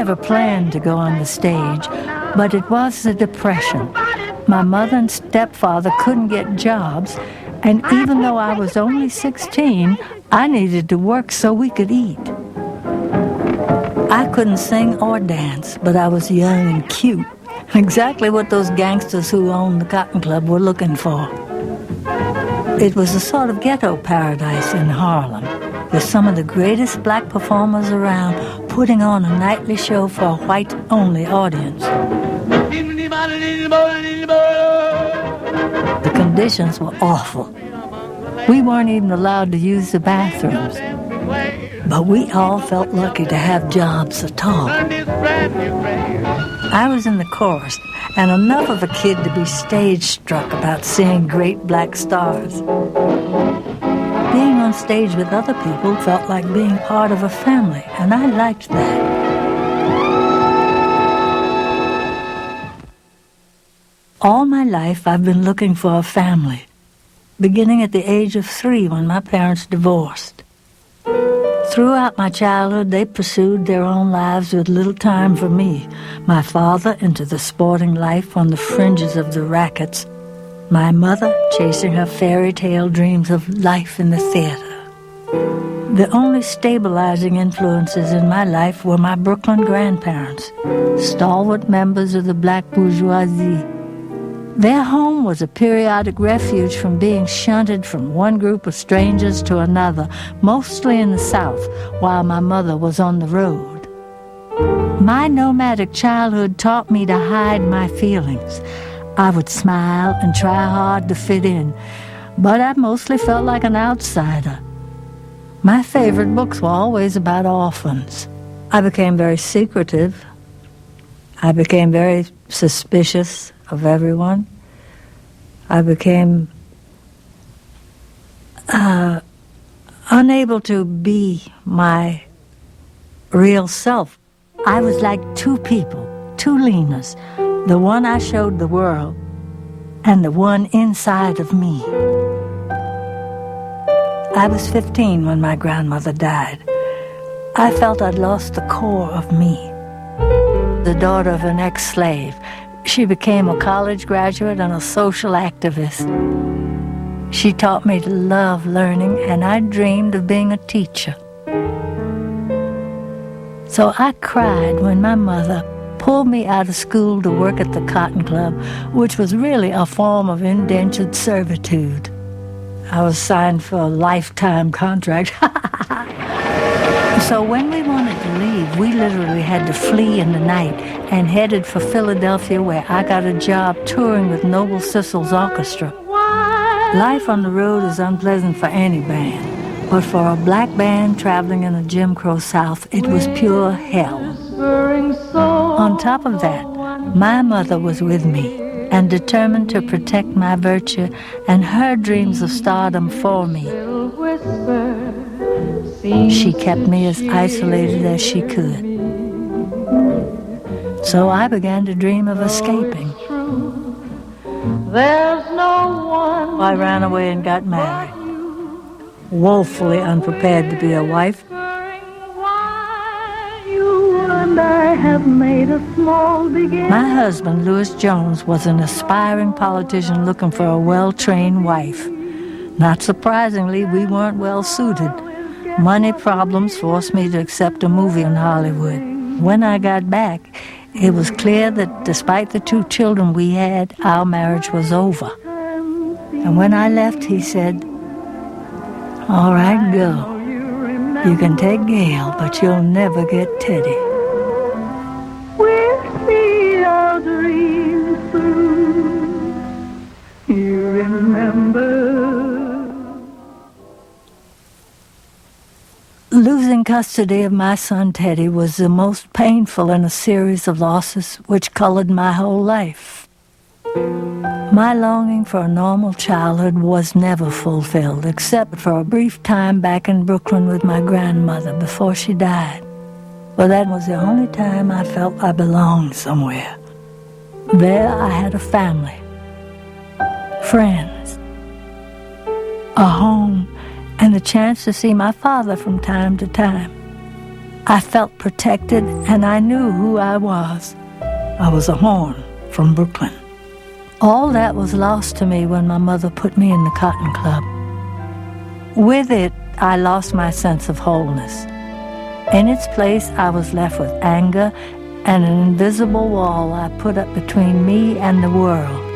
never planned to go on the stage, but it was the Depression. My mother and stepfather couldn't get jobs, and even though I was only 16, I needed to work so we could eat. I couldn't sing or dance, but I was young and cute, exactly what those gangsters who owned the Cotton Club were looking for. It was a sort of ghetto paradise in Harlem, with some of the greatest black performers around putting on a nightly show for a white-only audience. The conditions were awful. We weren't even allowed to use the bathrooms. But we all felt lucky to have jobs at all. I was in the chorus, and enough of a kid to be stage-struck about seeing great black stars. Being on stage with other people felt like being part of a family, and I liked that. All my life, I've been looking for a family, beginning at the age of 3 when my parents divorced. Throughout my childhood, they pursued their own lives with little time for me. My father into the sporting life on the fringes of the rackets. My mother chasing her fairy tale dreams of life in the theater. The only stabilizing influences in my life were my Brooklyn grandparents, stalwart members of the black bourgeoisie. Their home was a periodic refuge from being shunted from one group of strangers to another, mostly in the South, while my mother was on the road. My nomadic childhood taught me to hide my feelings. I would smile and try hard to fit in, but I mostly felt like an outsider. My favorite books were always about orphans. I became very secretive. I became very suspicious of everyone. I became unable to be my real self. I was like two people, two Lenas, the one I showed the world and the one inside of me. I was 15 when my grandmother died. I felt I'd lost the core of me. The daughter of an ex-slave, she became a college graduate and a social activist. She taught me to love learning, and I dreamed of being a teacher. So I cried when my mother pulled me out of school to work at the Cotton Club, which was really a form of indentured servitude. I was signed for a lifetime contract. So when we wanted to leave, we literally had to flee in the night and headed for Philadelphia, where I got a job touring with Noble Sissel's orchestra. Life on the road is unpleasant for any band, but for a black band traveling in a Jim Crow South, it was pure hell. On top of that, my mother was with me and determined to protect my virtue and her dreams of stardom for me. She kept me as isolated as she could. So I began to dream of escaping. I ran away and got married, woefully unprepared to be a wife. My husband, Louis Jones, was an aspiring politician looking for a well-trained wife. Not surprisingly, we weren't well-suited. Money problems forced me to accept a movie in Hollywood. When I got back, it was clear that despite the 2 children we had, our marriage was over. And when I left, he said, "All right, go. You can take Gail, but you'll never get Teddy." We'll see our dreams through. You remember. Losing custody of my son Teddy was the most painful in a series of losses which colored my whole life. My longing for a normal childhood was never fulfilled, except for a brief time back in Brooklyn with my grandmother before she died. But that was the only time I felt I belonged somewhere. There I had a family, friends, a home, and a chance to see my father from time to time. I felt protected, and I knew who I was. I was a Horne from Brooklyn. All that was lost to me when my mother put me in the Cotton Club. With it, I lost my sense of wholeness. In its place, I was left with anger and an invisible wall I put up between me and the world.